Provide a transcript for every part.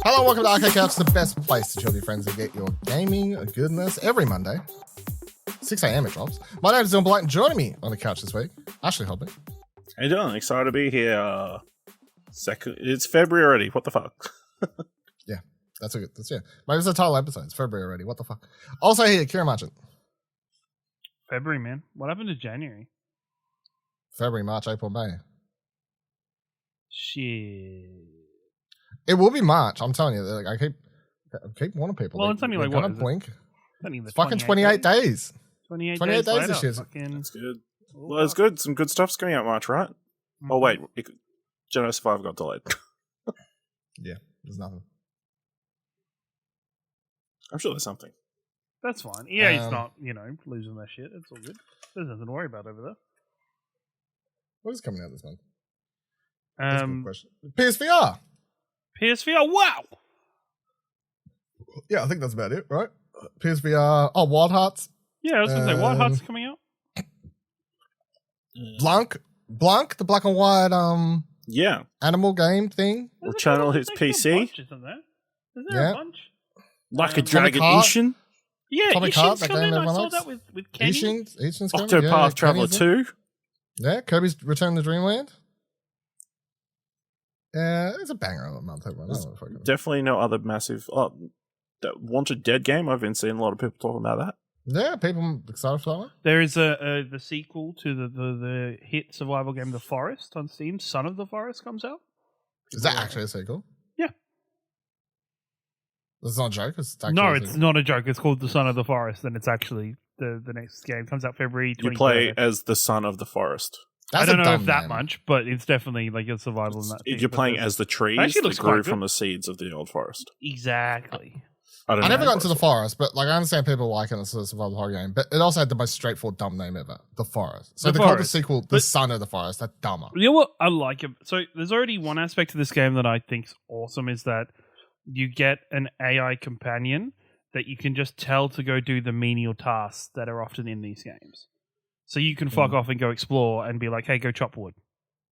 Hello, welcome to Arcade Couch, the best place to chill with your friends and get your gaming goodness every Monday. 6 a.m. it drops. My name is Dylan Blight, and joining me on the couch this week, Ashley Hodley. How you doing? Excited to be here. It's February already. What the fuck? Yeah, that's maybe it's a title episode. It's February already. What the fuck? Also here, Kieran Marchant. February, man. What happened to January? February, March, April, May. Shit. It will be March. I'm telling you. Like, I keep warning people. Well, it's only like what? Blink. It's fucking 28 days. 28 days later, this year. That's good. Well, it's good. Some good stuff's coming out March, right? Oh wait, Jedi Survivor got delayed. Yeah, there's nothing. I'm sure there's something. That's fine. Yeah, he's not, losing that shit. It's all good. There's nothing to worry about over there. What is coming out this month? PSVR. PSVR. Wow. Yeah, I think that's about it, right? PSVR. Oh, Wild Hearts. Yeah, I was going to say Wild Hearts coming out. Blanc, the black and white yeah, animal game thing. Will channel his PC. Is there a bunch? Like a Dragon Ishin. Yeah, Atomic Ishin's Heart, coming. I saw that with Kenny. Ishin's coming. Octopath Traveler 2. Yeah, Kirby's Return to Dreamland. Yeah, it's a banger of a month. Definitely no other massive. That Wanted Dead game. I've been seeing a lot of people talking about that. Yeah, people excited for that one. There is the sequel to the hit survival game The Forest on Steam. Son of the Forest comes out. Is that actually a sequel? Yeah. It's not a joke? It's not a joke. It's called The Son of the Forest, and it's actually the next game. Comes out February 23rd. You play as the son of the forest. That's I don't know if that much, but it's definitely like a survival in that. You're playing as the trees that grew from the seeds of the old forest. Exactly. I never got into The Forest, but like I understand people like it as a survival horror game, but it also had the most straightforward dumb name ever, The Forest. So they called the sequel The Son of the Forest. That's dumber. You know what? I like it. So there's already one aspect to this game that I think's awesome is that you get an AI companion that you can just tell to go do the menial tasks that are often in these games. So you can fuck off and go explore and be like, hey, go chop wood.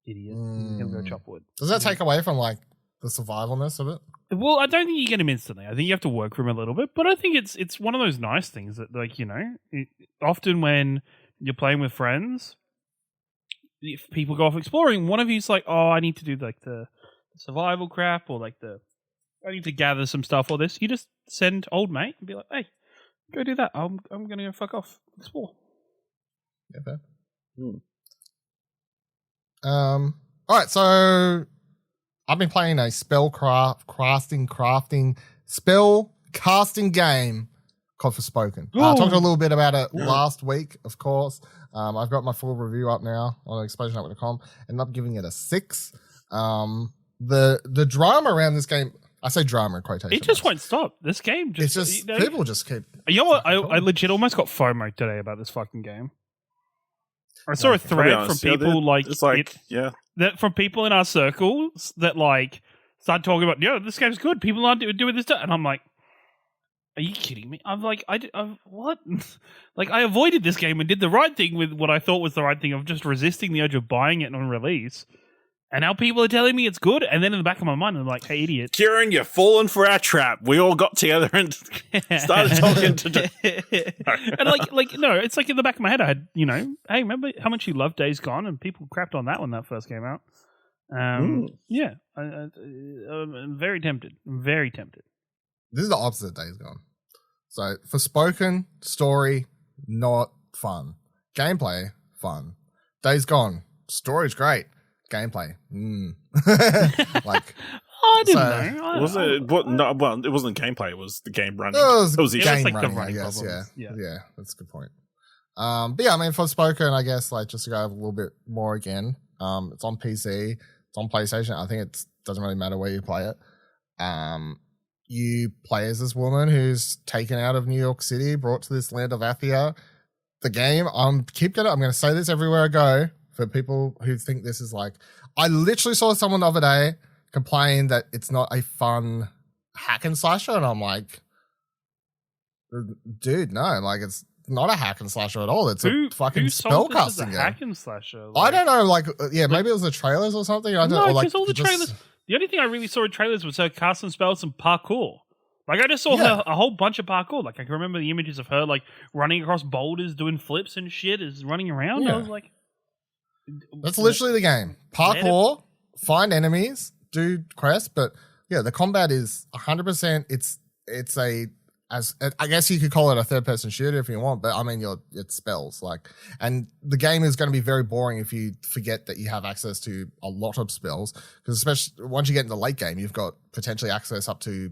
Idiot. He'll go chop wood. Does that take away from like the survivalness of it? Well, I don't think you get him instantly. I think you have to work for him a little bit, but I think it's one of those nice things that, like, often when you're playing with friends, if people go off exploring, one of you's like, oh, I need to do like the survival crap or like I need to gather some stuff or this. You just send old mate and be like, hey, go do that. I'm going to go fuck off, explore. Yeah, fair. All right, so I've been playing a spell casting game called Forspoken. I talked a little bit about it last week, of course. I've got my full review up now on explosionnetwork.com, and I'm giving it a 6. The drama around this game, I say drama in quotation. It just won't stop. This game just... It's just, people just keep... You know what? I legit almost got FOMO today about this fucking game. I saw a thread from people from people in our circles that like started talking about, this game's good. People aren't doing this stuff, and I'm like, are you kidding me? I'm like, what? Like, I avoided this game and did the right thing with what I thought was the right thing of just resisting the urge of buying it on release. And now people are telling me it's good, and then in the back of my mind, I'm like, hey, idiot. Kieran, you're falling for our trap. We all got together and started talking to... And no, it's like in the back of my head, I had, hey, remember how much you loved Days Gone? And people crapped on that when that first came out. Yeah, I'm very tempted. I'm very tempted. This is the opposite of Days Gone. So, Forspoken, story, not fun. Gameplay, fun. Days Gone, story's great. Gameplay. Like, I didn't know. Was it? Well, it wasn't gameplay. It was the game running. It was the game like running, the running I guess. problems. Yeah, that's a good point. But yeah, I mean, Forspoken, I guess, like, just to go a little bit more again, it's on PC, it's on PlayStation. I think it doesn't really matter where you play it. You play as this woman who's taken out of New York City, brought to this land of Athia. The game, I'm going to say this everywhere I go for people who think this is like, I literally saw someone the other day complain that it's not a fun hack and slasher, and I'm like, dude, no, like, it's not a hack and slasher at all. It's a fucking spellcasting game. Hack and slasher. I don't know, like, maybe it was the trailers or something. I don't know. No, because all the trailers. The only thing I really saw in trailers was her casting spells and parkour. Like, I just saw her a whole bunch of parkour. Like, I can remember the images of her, like, running across boulders, doing flips and shit, is running around. Yeah. I was like... That's literally the game. Parkour, find enemies, do quests, but yeah, the combat is 100%. It's I guess you could call it a third-person shooter if you want, but I mean, it's spells. And the game is going to be very boring if you forget that you have access to a lot of spells, because especially once you get in the late game, you've got potentially access up to,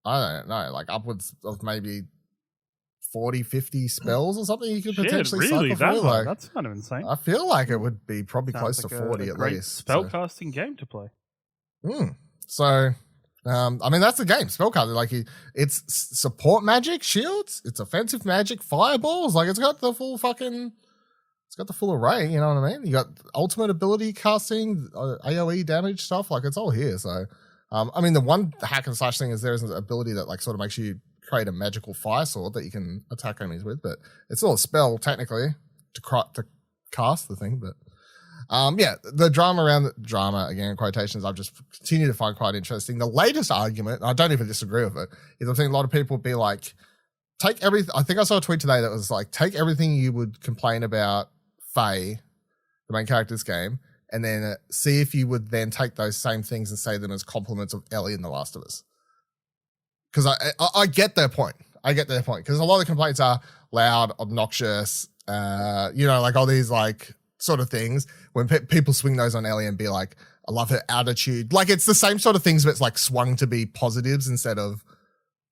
I don't know, like upwards of maybe 40, 50 spells or something you could potentially cycle through. That's kind of insane. I feel like it would be probably close to 40 at least. Spellcasting game to play. So, I mean, that's the game. Spellcasting, like it's support magic, shields, it's offensive magic, fireballs. Like it's got the full array. You know what I mean? You got ultimate ability casting, AOE damage stuff. Like it's all here. So, I mean, the one hack and slash thing is there is an ability that like sort of makes you create a magical fire sword that you can attack enemies with, but it's all a spell technically to cast the thing. But the drama around the drama, again, quotations, I've just continued to find quite interesting. The latest argument, I don't even disagree with it, is I think a lot of people would be like, I think I saw a tweet today that was like, take everything you would complain about Faye, the main character's game, and then see if you would then take those same things and say them as compliments of Ellie in The Last of Us. Because I get their point. Because a lot of the complaints are loud, obnoxious, like all these like sort of things. When people swing those on Ellie and be like, I love her attitude. Like it's the same sort of things, but it's like swung to be positives instead of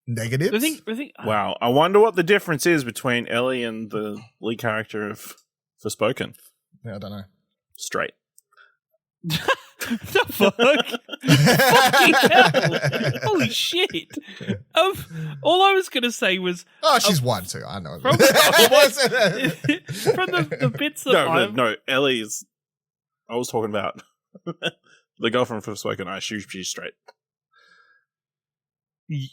negatives. I think, wow. I wonder what the difference is between Ellie and the lead character of Forspoken. Yeah, I don't know. Straight. The fuck? Fucking hell. Holy shit. All I was going to say was... Oh, she's one too. I know. From the bits that No, Ellie's... I was talking about the girlfriend from Forspoken. I assume she's straight.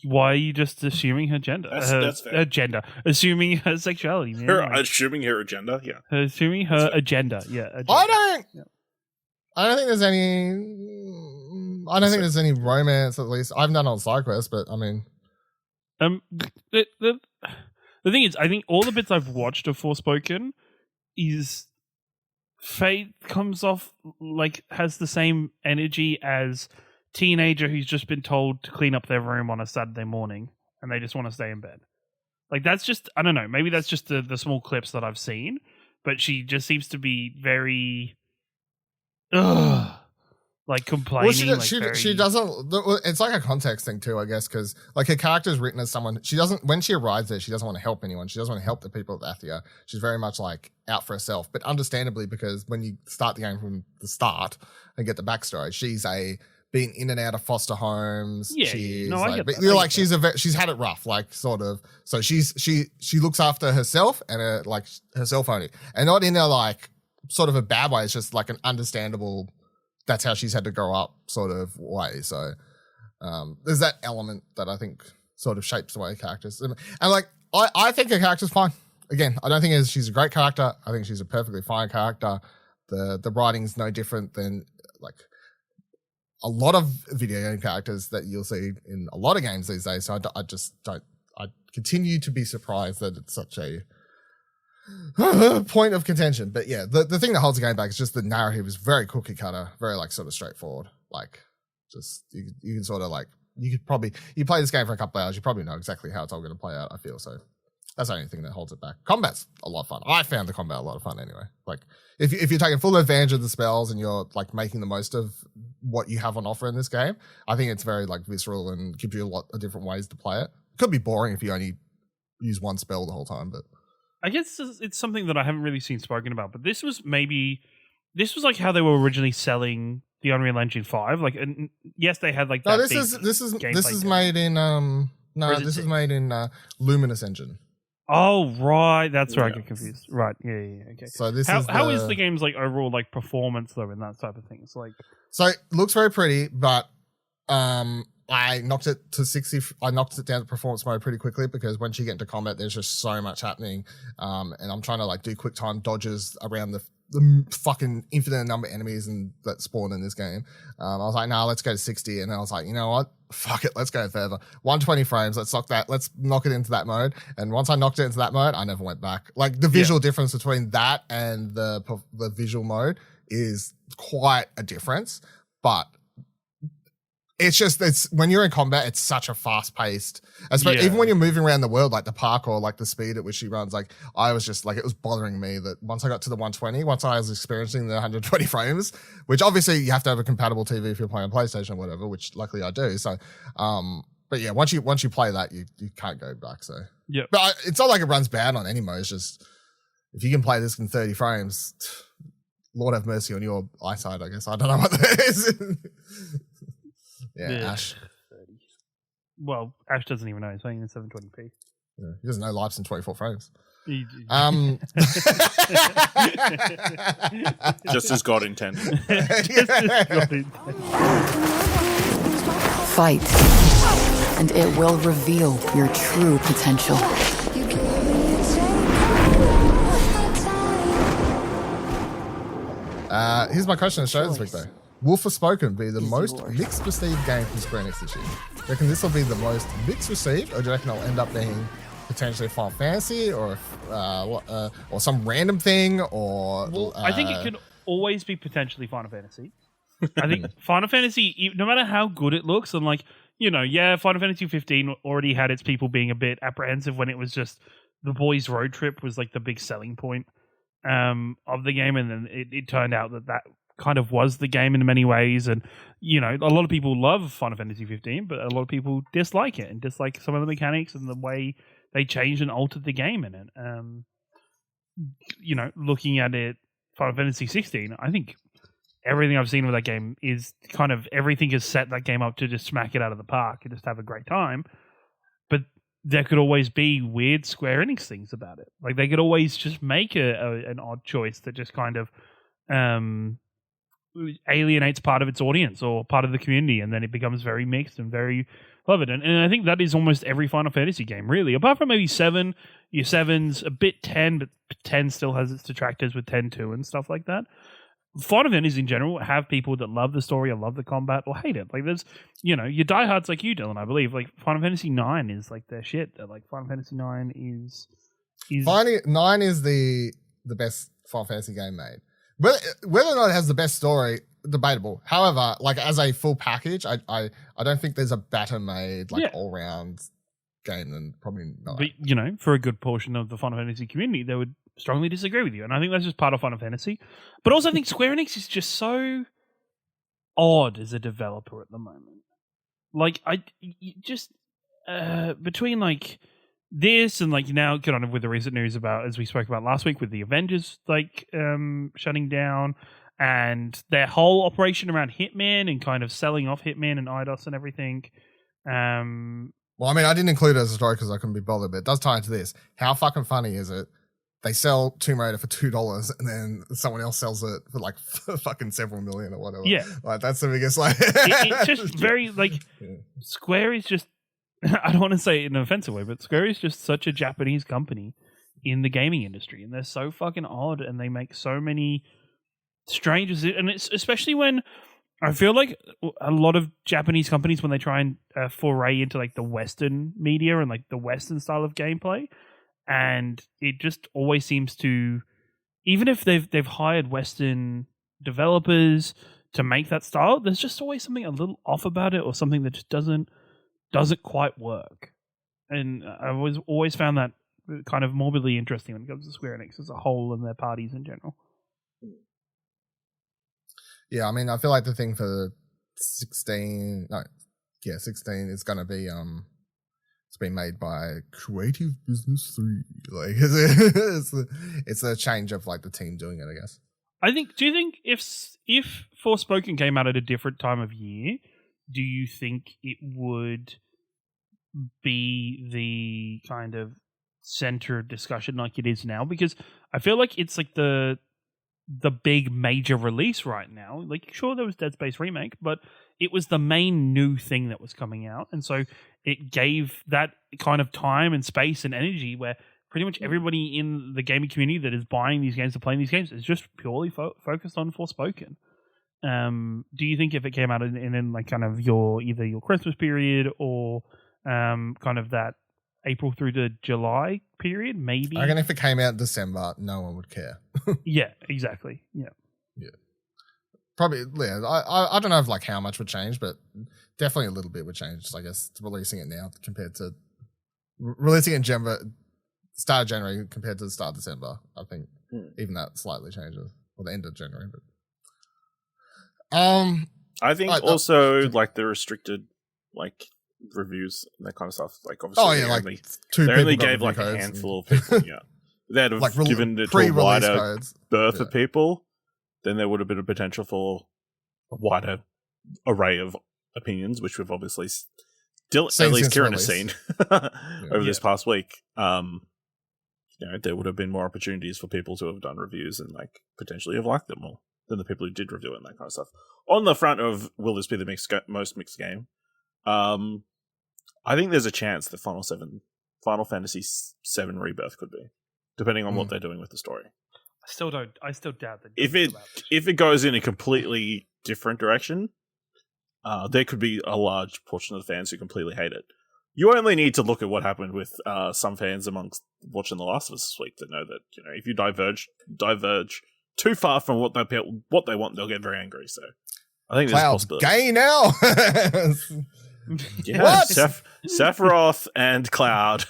Why are you just assuming her gender? That's fair. Her gender. Assuming her sexuality. Assuming her agenda, yeah. Assuming her agenda, yeah. Agenda. I don't think there's any romance, at least. I haven't done it on side quests, but I mean... The thing is, I think all the bits I've watched of Forspoken is Faye comes off like has the same energy as teenager who's just been told to clean up their room on a Saturday morning and they just want to stay in bed. Like that's just, I don't know, maybe that's just the small clips that I've seen, but she just seems to be very... like complaining. Well, she doesn't. It's like a context thing too, I guess, because like her character's written as someone. She doesn't. When she arrives there, she doesn't want to help anyone. She doesn't want to help the people of Athia. She's very much like out for herself. But understandably, because when you start the game from the start and get the backstory, she's been in and out of foster homes. Yeah, she's I get that. You're like she's had it rough, like sort of. So she looks after herself and herself only, and not in a like sort of a bad way. It's just like an understandable, that's how she's had to grow up sort of way. So there's that element that I think sort of shapes the way characters. And like, I think her character's fine. Again, I don't think she's a great character. I think she's a perfectly fine character. The writing's no different than like a lot of video game characters that you'll see in a lot of games these days. So I continue to be surprised that it's such a point of contention. But yeah, the thing that holds the game back is just the narrative is very cookie cutter, very like sort of straightforward. Like just you can sort of like you play this game for a couple of hours, you probably know exactly how it's all going to play out. I feel so. That's the only thing that holds it back. Combat's a lot of fun. I found the combat a lot of fun anyway. Like if you're taking full advantage of the spells and you're like making the most of what you have on offer in this game, I think it's very like visceral and gives you a lot of different ways to play it. It could be boring if you only use one spell the whole time, but I guess it's something that I haven't really seen spoken about, but this was like how they were originally selling the Unreal Engine 5. Like, and yes, they had like that. No, this is made in made in Luminous Engine. Oh right, that's where I get confused. Right, yeah, okay. So this how is the game's like overall like performance though in that type of thing? It's like so it looks very pretty, but I knocked it to 60. I knocked it down to performance mode pretty quickly because once you get into combat, there's just so much happening. And I'm trying to like do quick time dodges around the fucking infinite number of enemies that spawn in this game. I was like, nah, let's go to 60. And I was like, you know what? Fuck it, let's go further. 120 frames, let's knock it into that mode. And once I knocked it into that mode, I never went back. Like the visual difference between that and the visual mode is quite a difference. But it's when you're in combat, it's such a fast paced, even when you're moving around the world, like the parkour, like the speed at which she runs, like I was just like, it was bothering me that once I got to the 120, once I was experiencing the 120 frames, which obviously you have to have a compatible TV if you're playing PlayStation or whatever, which luckily I do. So, but yeah, once you play that, you can't go back. So yeah, but it's not like it runs bad on any mode. It's just, if you can play this in 30 frames, Lord have mercy on your eyesight, I guess. I don't know what that is. Yeah, Ash. Well, Ash doesn't even know he's playing in 720p. Yeah, he doesn't know life's in 24 frames. Just as God intended. Fight, and it will reveal your true potential. Here's my question to show this week, though. Will Forspoken be the most mixed received game from Square Enix this year? Do you reckon this will be the most mixed received, or do you reckon it'll end up being potentially Final Fantasy or some random thing? Or I think it could always be potentially Final Fantasy. I think Final Fantasy, no matter how good it looks, and Final Fantasy 15 already had its people being a bit apprehensive when it was just the boys' road trip was like the big selling point of the game, and then it turned out that kind of was the game in many ways, and a lot of people love Final Fantasy 15, but a lot of people dislike it and dislike some of the mechanics and the way they changed and altered the game in it. Looking at it, Final Fantasy 16, I think everything I've seen with that game is kind of everything has set that game up to just smack it out of the park and just have a great time. But there could always be weird Square Enix things about it. Like they could always just make an odd choice that just kind of alienates part of its audience or part of the community, and then it becomes very mixed and very loved. And I think that is almost every Final Fantasy game, really, apart from maybe 7. Your 7's a bit 10, but 10 still has its detractors with 10-2 and stuff like that. Final Fantasy in general have people that love the story or love the combat or hate it. Like there's, your diehards like you, Dylan, I believe. Like Final Fantasy 9 is like their shit. They're like Final Fantasy 9 is 9 is the best Final Fantasy game made. Whether or not it has the best story, debatable. However, like as a full package, I don't think there's a better made all round game than probably not. But for a good portion of the Final Fantasy community, they would strongly disagree with you, and I think that's just part of Final Fantasy. But also, I think Square Enix is just so odd as a developer at the moment. Like between like this and like now get on with the recent news about, as we spoke about last week, with the Avengers shutting down and their whole operation around Hitman and kind of selling off Hitman and IDOS and everything. Well, I mean, I didn't include it as a story because I couldn't be bothered, but it does tie into this. How fucking funny is it? They sell Tomb Raider for $2 and then someone else sells it for like fucking several million or whatever. Yeah. Like that's the biggest it's just very Square is just, I don't want to say it in an offensive way, but Square is just such a Japanese company in the gaming industry, and they're so fucking odd, and they make so many strange, and it's especially when I feel like a lot of Japanese companies, when they try and foray into like the Western media and like the Western style of gameplay, and it just always seems to, even if they've hired Western developers to make that style, there's just always something a little off about it, or something that just doesn't quite work. And I've always found that kind of morbidly interesting when it comes to Square Enix as a whole and their parties in general. Yeah, I mean, I feel like the thing for 16 is going to be it's been made by Creative Business 3. Like it's a change of like the team doing it, I guess. Do you think if Forspoken came out at a different time of year, do you think it would be the kind of center of discussion like it is now? Because I feel like it's like the big major release right now. Like, sure, there was Dead Space Remake, but it was the main new thing that was coming out, and so it gave that kind of time and space and energy where pretty much everybody in the gaming community that is buying these games or playing these games is just purely focused on Forspoken. Do you think if it came out in like kind of either your Christmas period or kind of that April through to July period, maybe? I reckon if it came out in December, no one would care. Yeah, exactly. Yeah. Probably, yeah. I don't know if like how much would change, but definitely a little bit would change. I guess releasing it now compared to releasing it in start of January compared to the start of December. I think even that slightly changes, or the end of January. But I think also like the restricted like reviews and that kind of stuff. Like obviously, they only gave like a handful of people. Yeah, they'd have like given it to a wider berth of people. Then there would have been a potential for a wider array of opinions, which we've obviously still, at least Kieran has seen over this past week. There would have been more opportunities for people to have done reviews and like potentially have liked them more than the people who did review it and that kind of stuff. On the front of will this be the most mixed game? I think there's a chance that Final Fantasy VII Rebirth could be, depending on what they're doing with the story. I still doubt that. If it goes in a completely different direction, there could be a large portion of the fans who completely hate it. You only need to look at what happened with some fans amongst watching The Last of Us this week to know that if you diverge too far from what they want, they'll get very angry. So I think there's a possibility. Gay now. Yeah, Sephiroth and Cloud.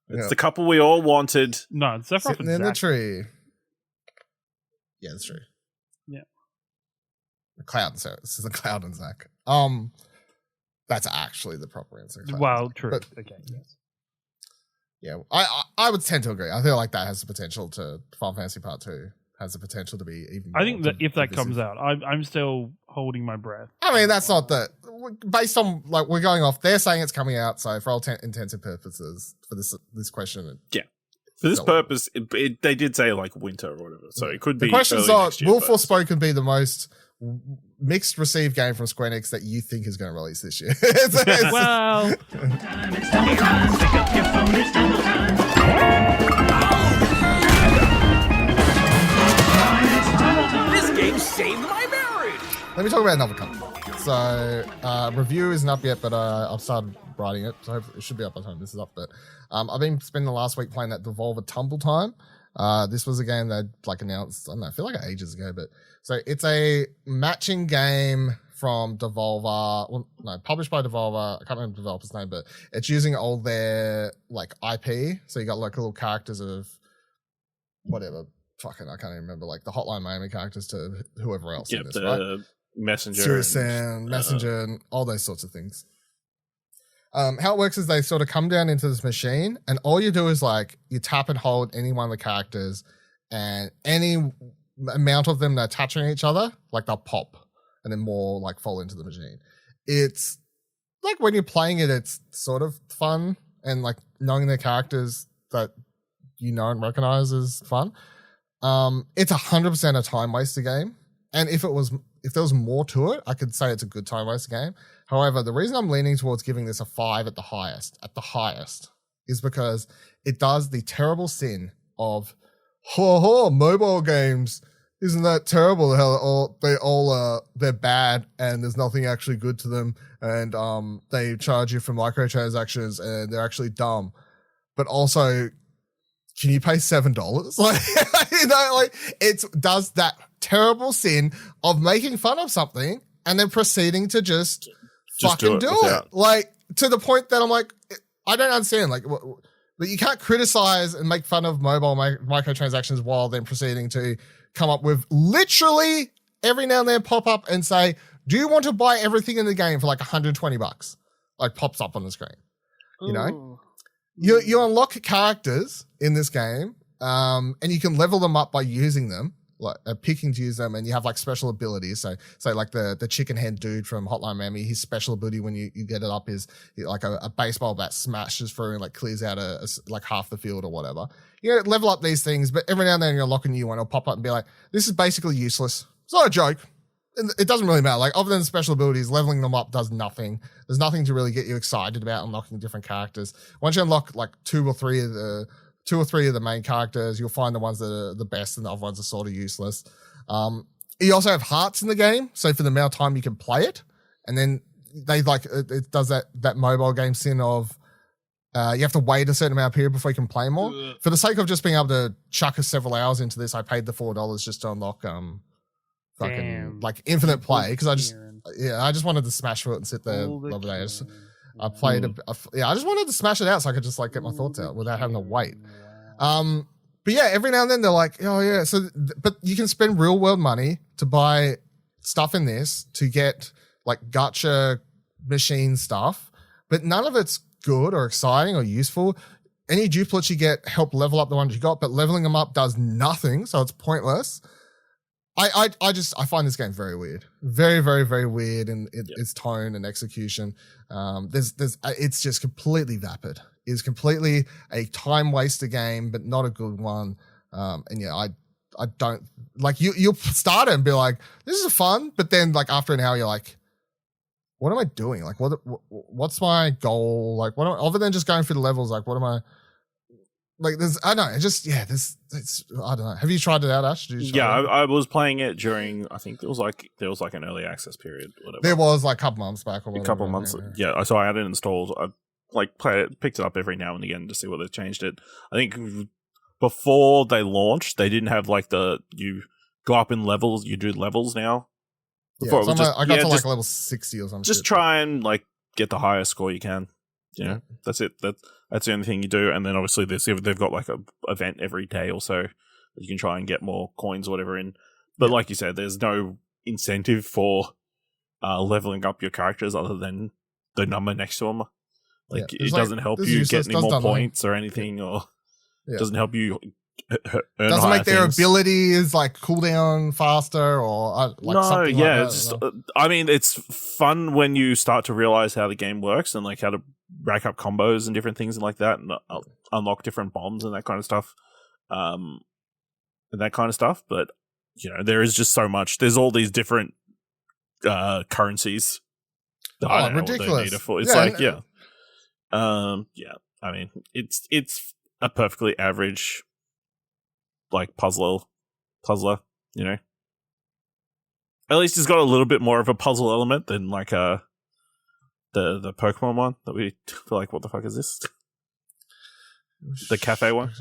It's the couple we all wanted. No, Sephiroth sitting in the tree. Yeah, that's true. Yeah. Cloud and Sarah. This is the Cloud and Zach. That's actually the proper answer. Well, true. But, okay. Yes. Yeah, I would tend to agree. I feel like that has the potential to Final Fantasy Part 2 has the potential to be even more. I think that if that comes out, I'm still holding my breath. I mean, that's not the based on like we're going off. They're saying it's coming out, so for all intents and purposes, for this question, for this purpose, they did say like winter or whatever, so it could be. The questions are: will Forspoken be the most mixed received game from Square Enix that you think is going to release this year? Well, it's double time. Pick up your phone. It's double time. This game saved my marriage. Let me talk about another company. So, review isn't up yet, but I've started writing it, so it should be up by the time this is up. But I've been spending the last week playing that Devolver Tumble Time. This was a game that like announced, I don't know, I feel like ages ago, but so it's a matching game from Devolver, published by Devolver. I can't remember the developer's name, but it's using all their like IP. So you got like little characters of whatever, I can't even remember, like the Hotline Miami characters to whoever else in this, right? Messenger, Serious Messenger, and all those sorts of things. How it works is they sort of come down into this machine, and all you do is like you tap and hold any one of the characters, and any amount of them that are touching each other, like they'll pop, and then more like fall into the machine. It's like when you're playing it, it's sort of fun, and like knowing the characters that you know and recognize is fun. It's 100% a time waster game, and if there was more to it, I could say it's a good time waster game. However, the reason I'm leaning towards giving this a 5 at the highest, is because it does the terrible sin of, mobile games, isn't that terrible? How they're bad and there's nothing actually good to them, and they charge you for microtransactions and they're actually dumb. But also, can you pay $7? Like, it does that terrible sin of making fun of something and then proceeding to just fucking do it. Like, to the point that I'm like, I don't understand. Like, but you can't criticize and make fun of mobile microtransactions while then proceeding to come up with literally every now and then pop up and say, do you want to buy everything in the game for like $120? Like, pops up on the screen. You know? You unlock characters in this game, and you can level them up by using them, like picking to use them, and you have like special abilities. So like the chicken head dude from Hotline Miami, his special ability when you get it up is like a baseball bat smashes through and like clears out like half the field or whatever. You level up these things, but every now and then you unlock a new one, it'll pop up and be like, this is basically useless. It's not a joke. It doesn't really matter. Like, other than the special abilities, leveling them up does nothing. There's nothing to really get you excited about unlocking different characters. Once you unlock like 2 or 3 of the 2 or 3 of the main characters. You'll find the ones that are the best and the other ones are sort of useless. You also have hearts in the game, so for the amount of time you can play it, and then they it does that mobile game sin of you have to wait a certain amount of period before you can play more. For the sake of just being able to chuck several hours into this, I paid the $4 just to unlock infinite play, because I just wanted to smash through it and sit there the other day. I played I just wanted to smash it out so I could just get my thoughts out without having to wait. But yeah, every now and then they're like, oh yeah, but you can spend real world money to buy stuff in this to get gacha machine stuff, but none of it's good or exciting or useful. Any duplicates you get help level up the ones you got, but leveling them up does nothing, so it's pointless. I find this game very weird, very, very, very weird in its tone and execution. It's just completely vapid. It's completely a time waster game, but not a good one. And yeah, I don't you'll start it and be like, this is fun, but then after an hour you're like, what am I doing? What's my goal? Other than just going through the levels, what am I? There's, I don't know. I don't know. Have you tried it out, Ash? I was playing it during, I think there was an early access period. Whatever. There was a couple months back. Or whatever, a couple months. Yeah. So I had it installed. I picked it up every now and again to see whether they changed it. I think before they launched, they didn't have you go up in levels. You do levels now. Before I got to level 60 or something. Just try and get the highest score you can. That's it. That's the only thing you do. And then obviously they've got a event every day or so that you can try and get more coins or whatever in. But like you said, there's no incentive for leveling up your characters other than the number next to them. It doesn't help you get any more points or anything, or it doesn't help you earn doesn't make their things. abilities cool down faster or something it's I mean, it's fun when you start to realize how the game works and how to rack up combos and different things and that, and unlock different bombs and that kind of stuff. But there is just so much. There's all these different currencies. I don't know ridiculous! What they need it for. It's I mean, it's a perfectly average puzzler. At least it's got a little bit more of a puzzle element than the Pokemon one that we feel what the fuck is this? The cafe one?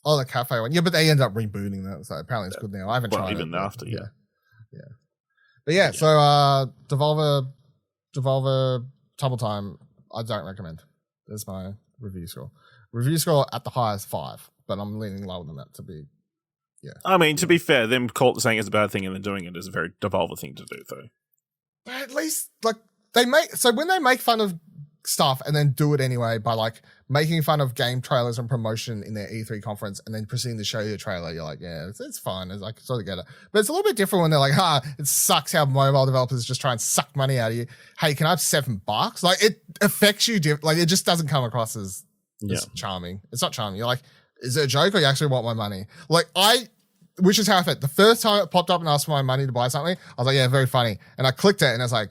Oh, the cafe one. Yeah, but they end up rebooting that, so apparently it's good now. I haven't tried even it. After, yeah. But so Devolver Tumble Time, I don't recommend. There's my review score. Review score at the highest 5, but I'm leaning lower than that to be. Yeah. I mean, to be fair, them saying it's a bad thing and then doing it is a very Devolver thing to do, though. But at least, when they make fun of stuff and then do it anyway by making fun of game trailers and promotion in their E3 conference and then proceeding to show you a trailer, you're like, yeah, it's fine. It's sort of get it. But it's a little bit different when they're like, it sucks how mobile developers just try and suck money out of you. Hey, can I have $7? It affects you different. It just doesn't come across as charming. It's not charming. You're like, is it a joke or you actually want my money? Which is how I felt. The first time it popped up and asked for my money to buy something, I was like, yeah, very funny. And I clicked it and I was like,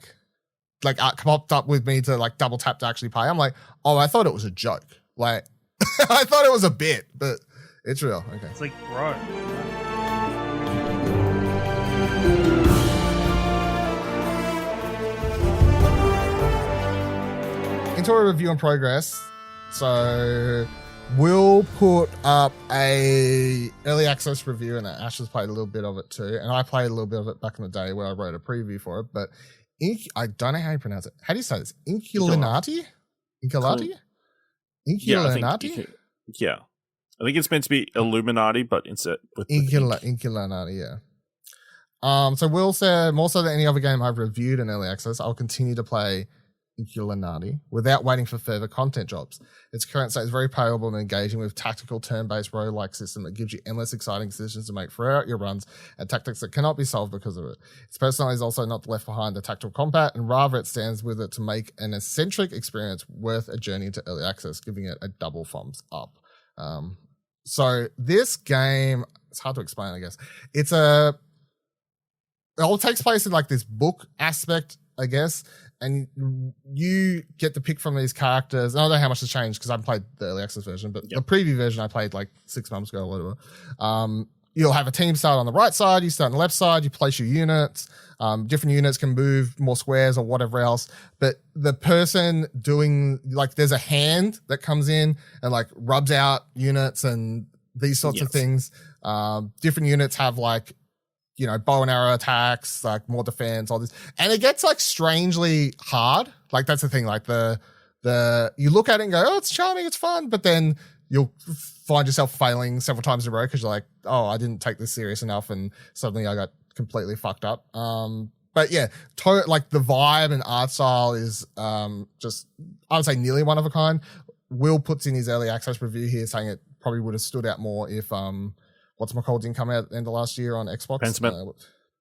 popped up with me to double tap to actually pay. I'm like, oh, I thought it was a joke. I thought it was a bit, but it's real. Okay. It's bro. Into a review in progress. So we'll put up a early access review, and Ash has played a little bit of it too. And I played a little bit of it back in the day where I wrote a preview for it, but I don't know how you pronounce it. How do you say this? Inkulinati? Inkulinati? Inkulinati? Yeah. I think it's meant to be Illuminati, but instead with Inkulinati, yeah. So we'll say, more so than any other game I've reviewed in early access, I'll continue to play Inkulinati without waiting for further content drops. Its current state is very playable and engaging with tactical turn-based roguelike system that gives you endless exciting decisions to make throughout your runs and tactics that cannot be solved because of it. Its personality is also not left behind the tactical combat, and rather it stands with it to make an eccentric experience worth a journey into early access, giving it a double thumbs up. So this game, it's hard to explain, I guess. It all takes place in this book aspect I guess. And you get to pick from these characters. I don't know how much has changed because I haven't played the early access version, but the preview version I played like 6 months ago or whatever. You'll have a team start on the right side, you start on the left side, you place your units. Different units can move more squares or whatever else. But the person doing, like, there's a hand that comes in and like rubs out units and these sorts of things. Different units have like, you know, bow and arrow attacks, like more defense, all this. And it gets like strangely hard. Like that's the thing, like you look at it and go, oh, it's charming, it's fun. But then you'll find yourself failing several times in a row because you're like, oh, I didn't take this serious enough. And suddenly I got completely fucked up. But yeah, like the vibe and art style is just, I would say nearly one of a kind. Will puts in his early access review here saying it probably would have stood out more if whatchamacallit didn't come out at the end of last year on Xbox.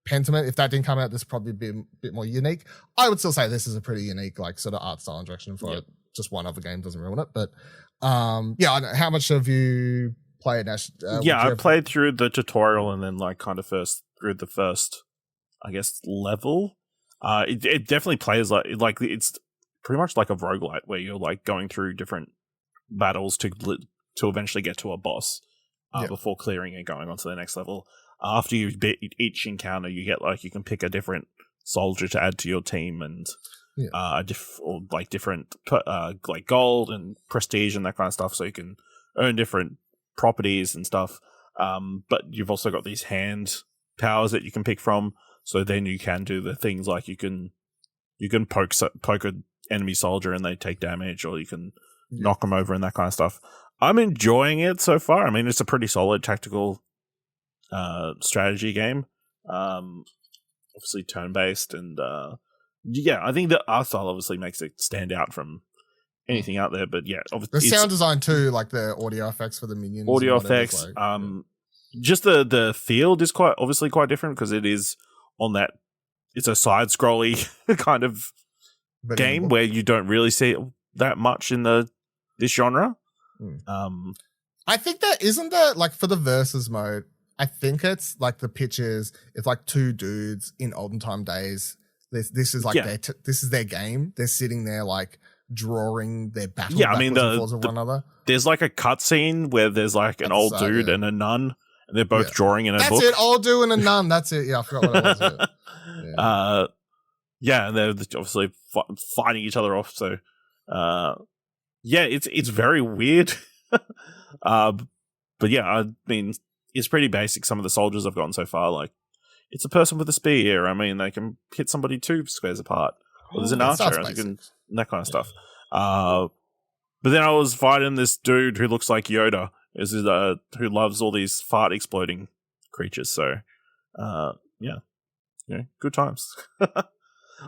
Pentiment. If that didn't come out, this would probably be a bit more unique. I would still say this is a pretty unique, like, sort of art style and direction for it. Just one other game doesn't ruin it. But yeah, how much have you played, Ash? I played through the tutorial and then like kind of through the first, I guess, level. It definitely plays like it's pretty much like a roguelite where you're like going through different battles to eventually get to a boss. Before clearing and going on to the next level. After you beat each encounter, you get like you can pick a different soldier to add to your team and different like gold and prestige and that kind of stuff, so you can earn different properties and stuff. But you've also got these hand powers that you can pick from, so then you can do the things like you can poke an enemy soldier and they take damage, or you can knock them over and that kind of stuff. I'm enjoying it so far. I mean, it's a pretty solid tactical strategy game. Obviously turn-based, and I think the art style obviously makes it stand out from anything out there. But yeah, obviously the sound design too, like the audio effects for the minions. Audio effects. Just the field is quite different because it is on that. It's a side-scrolly kind of game where you don't really see that much in this genre. I think that isn't that like for the versus mode. I think it's like the pitches. It's like two dudes in olden time days. This is like this is their game. They're sitting there like drawing their battle. Yeah, I mean of one another. There's like a cutscene where there's like an old dude and a nun, and they're both drawing in a book. That's it. Old dude and a nun. That's it. Yeah, I forgot what it was. And they're obviously fighting each other off. So, it's very weird. But yeah, I mean, it's pretty basic. Some of the soldiers I've gotten so far, like it's a person with a spear. I mean, they can hit somebody 2 squares apart. Or there's an archer, and that kind of stuff. But then I was fighting this dude who looks like Yoda, who loves all these fart exploding creatures. So, good times.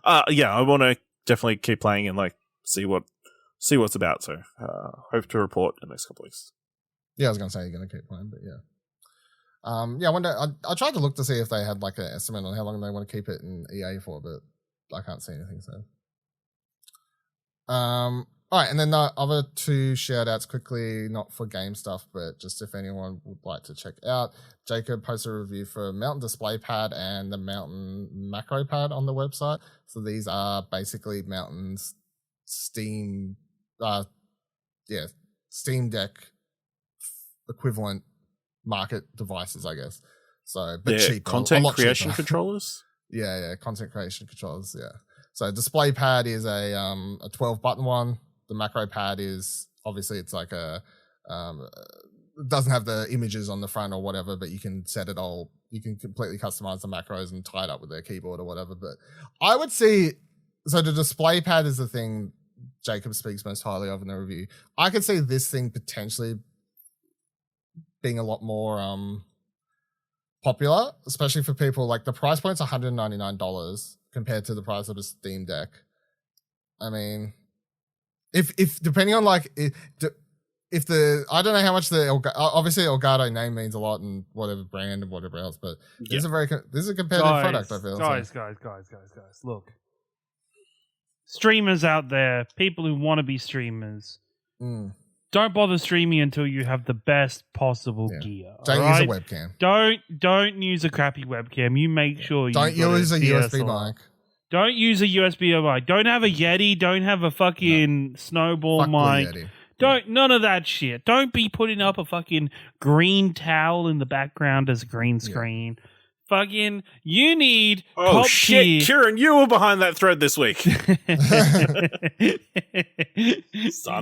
I want to definitely keep playing and like see what's about. So, hope to report in the next couple of weeks. Yeah, I was gonna say you're gonna keep playing, but yeah. I wonder. I tried to look to see if they had like an estimate on how long they want to keep it in EA for, but I can't see anything. So, all right, and then the other 2 shout outs quickly, not for game stuff, but just if anyone would like to check out. Jacob posted a review for Mountain DisplayPad and the Mountain MacroPad on the website. So these are basically Mountain's Steam Deck equivalent market devices, I guess. So, but cheaper, content creation controllers. Yeah, content creation controllers. Yeah. So DisplayPad is a 12-button one. The MacroPad is obviously it's like it doesn't have the images on the front or whatever, but you can set it all. You can completely customize the macros and tie it up with their keyboard or whatever. But I would see. So the DisplayPad is the thing Jacob speaks most highly of in the review. I could see this thing potentially being a lot more popular, especially for people like the price point's $199 compared to the price of a Steam Deck. I mean, if depending on like if the I don't know how much obviously Elgato name means a lot and whatever brand and whatever else, but this is a competitive product. I feel guys. Look, streamers out there, people who want to be streamers. Don't bother streaming until you have the best possible gear. Don't use a webcam. Don't use a crappy webcam. You make sure you don't use a USB mic. Don't use a USB mic. Don't have a Yeti. Don't have a fucking snowball mic. None of that shit. Don't be putting up a fucking green towel in the background as a green screen. Yeah. Fucking, you need top shit, tier. Kieran, you were behind that thread this week. Son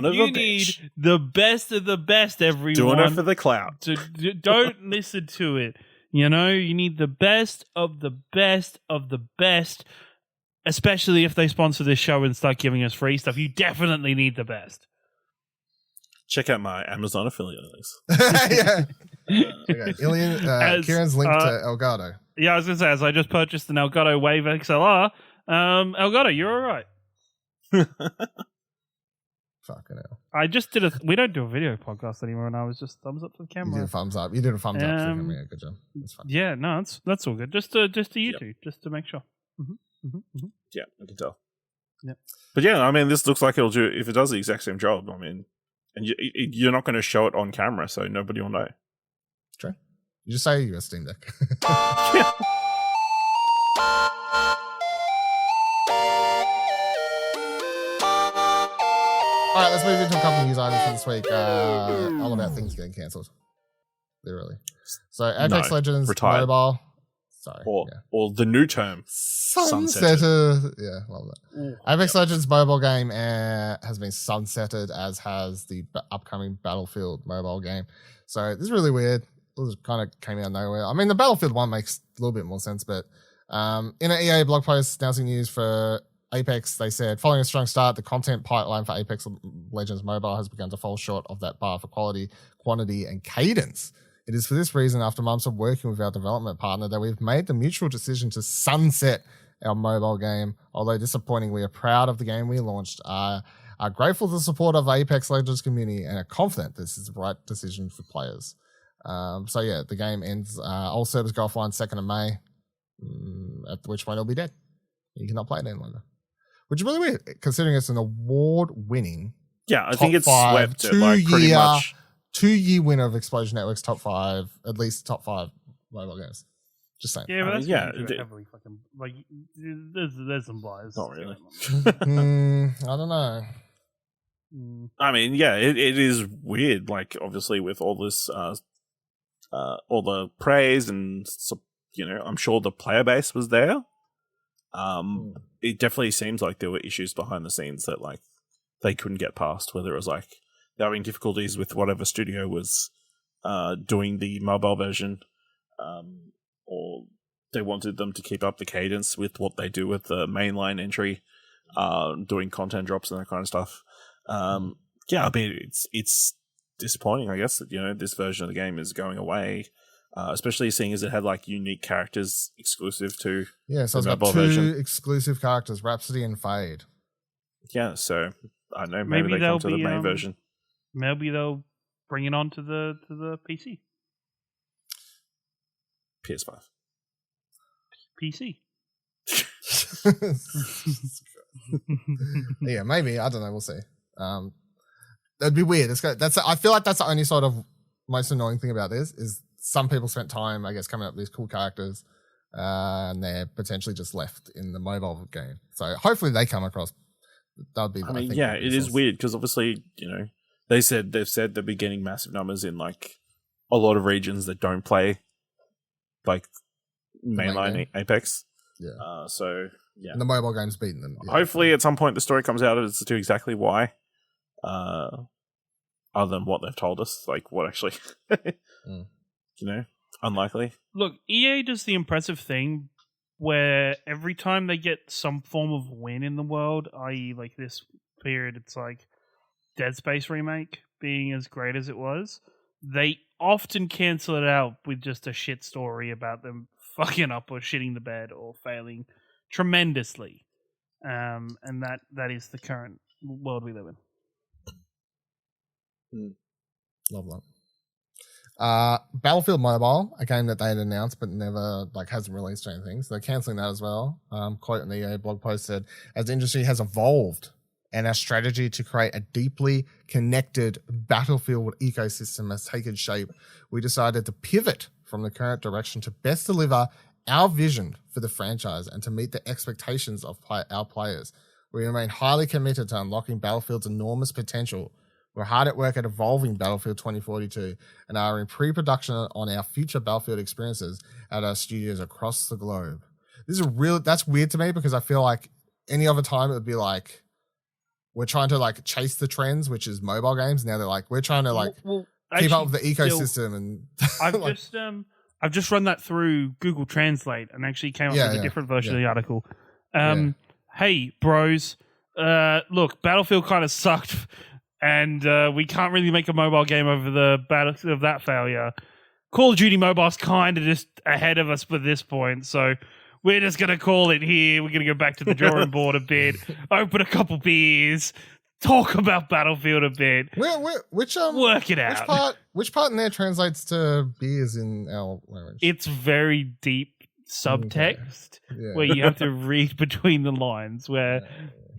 of a bitch. You need the best of the best, everyone. Doing it for the clout. Don't listen to it. You know, you need the best of the best of the best, especially if they sponsor this show and start giving us free stuff. You definitely need the best. Check out my Amazon affiliate links. Yeah. Okay. Kieran's linked to Elgato. Yeah, I was going to say, as I just purchased an Elgato Wave XLR, Elgato, you're all right. Fucking hell. I just did we don't do a video podcast anymore, and I was just thumbs up to the camera. You did a thumbs up. You did a thumbs up. Yeah, good job. That's fine. Yeah, no, that's all good. Just to you two, just to make sure. Yeah, I can tell. Yeah. But yeah, I mean, this looks like it'll do, if it does the exact same job, I mean, and you're not going to show it on camera, so nobody will know. True. You just say you got a Steam Deck. Yeah. All right, let's move into a couple of news items for this week. All about things getting cancelled. Literally. So, Apex Legends Mobile. Sorry. Or the new term, sunsetted. Yeah, love that. Apex Legends mobile game has been sunsetted, as has the upcoming Battlefield mobile game. So, this is really weird. This kind of came out of nowhere. I mean, the Battlefield one makes a little bit more sense, but in an EA blog post announcing news for Apex, they said, following a strong start, the content pipeline for Apex Legends Mobile has begun to fall short of that bar for quality, quantity, and cadence. It is for this reason, after months of working with our development partner, that we've made the mutual decision to sunset our mobile game. Although disappointing, we are proud of the game we launched, are grateful to the support of the Apex Legends community, and are confident this is the right decision for players. So yeah, the game ends, all servers go offline 2nd of May, at which point it'll be dead. You cannot play it any longer. Which is really weird, considering it's an award-winning I think it's swept it, like, pretty much. 2-year winner of Explosion Network's top 5, at least top 5 mobile games. Just saying. Yeah, but that's heavily fucking, like, there's some bias. Not really. I don't know. I mean, yeah, it is weird. Like, obviously, with all this, all the praise and, you know, I'm sure the player base was there. It definitely seems like there were issues behind the scenes that, like, they couldn't get past, whether it was like they're having difficulties with whatever studio was doing the mobile version, or they wanted them to keep up the cadence with what they do with the mainline entry, doing content drops and that kind of stuff. Yeah, I mean, it's disappointing, I guess, that, you know, this version of the game is going away, especially seeing as it had, like, unique characters exclusive to so it's got 2 exclusive characters, Rhapsody and Fade. Yeah, so I don't know, maybe they come to the main version. Maybe they'll bring it on to the PC. PS5. PC. Yeah, maybe. I don't know. We'll see. That'd be weird. I feel like that's the only sort of most annoying thing about this is some people spent time, I guess, coming up with these cool characters, and they're potentially just left in the mobile game. So hopefully they come across. That'd be. I mean, yeah, it is weird because obviously, you know, they've said they'll be getting massive numbers in, like, a lot of regions that don't play, like, mainline Apex. Yeah. So yeah, and the mobile game's beating them. Yeah. Hopefully, at some point, the story comes out as to exactly why. Other than what they've told us, like what actually, you know, unlikely. Look, EA does the impressive thing where every time they get some form of win in the world, i.e. like this period, it's like Dead Space remake being as great as it was, they often cancel it out with just a shit story about them fucking up or shitting the bed or failing tremendously. And that is the current world we live in. Love that. Battlefield Mobile, a game that they had announced but never, like, hasn't released or anything, so they're cancelling that as well. Quote in the EA blog post said, as the industry has evolved and our strategy to create a deeply connected Battlefield ecosystem has taken shape, we decided to pivot from the current direction to best deliver our vision for the franchise and to meet the expectations of our players. We remain highly committed to unlocking Battlefield's enormous potential. We're hard at work at evolving Battlefield 2042 and are in pre-production on our future Battlefield experiences at our studios across the globe. That's weird to me because I feel like any other time it would be like, we're trying to like chase the trends, which is mobile games. Now they're like, we're trying to like keep up with the ecosystem. And I've just run that through Google Translate and actually came up with a different version of the article. Hey, bros, look, Battlefield kind of sucked, and we can't really make a mobile game over the battle of that failure. Call of Duty Mobile's kind of just ahead of us by this point, so we're just going to call it here. We're going to go back to the drawing board a bit, open a couple beers, talk about Battlefield a bit. Work it out. Which part in there translates to beers in our language? It's very deep subtext where you have to read between the lines where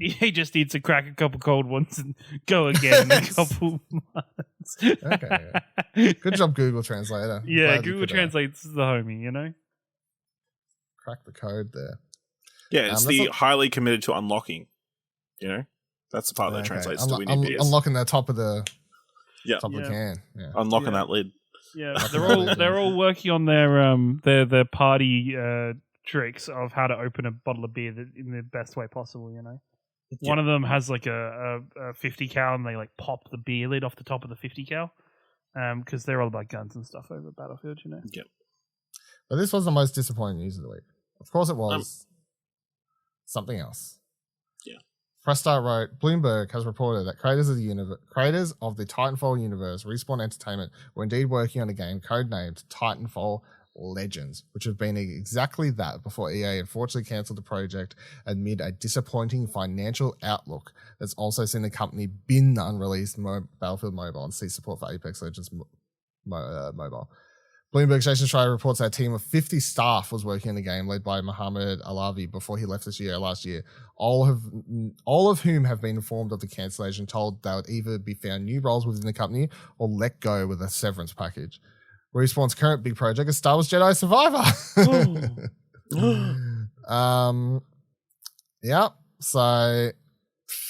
he just needs to crack a couple cold ones and go again in a couple months. Okay. Good job, Google Translator. Yeah, Google Translate's the homie, you know? Crack the code there. Yeah, it's highly committed to unlocking. You know, that's the part that translates to winning beers. Unlocking the top of the top of the can. Yeah. Unlocking that lid. Yeah, they're all working on their party tricks of how to open a bottle of beer in the best way possible. You know, one of them has like a 50 cal, and they like pop the beer lid off the top of the 50 cal, because they're all about guns and stuff over Battlefield. You know. Yep. But this was the most disappointing news of the week. Of course, it was something else. Yeah. Press Start wrote, Bloomberg has reported that creators of the Titanfall universe, Respawn Entertainment, were indeed working on a game codenamed Titanfall Legends, which had been exactly that before EA unfortunately cancelled the project amid a disappointing financial outlook that's also seen the company bin the unreleased Battlefield Mobile and cease support for Apex Legends Mobile. Bloomberg Jason Schreier reports that a team of 50 staff was working on the game, led by Mohammed Alavi, before he left last year. All of whom have been informed of the cancellation, told they would either be found new roles within the company or let go with a severance package. Respawn's current big project is Star Wars Jedi Survivor. Yeah. So,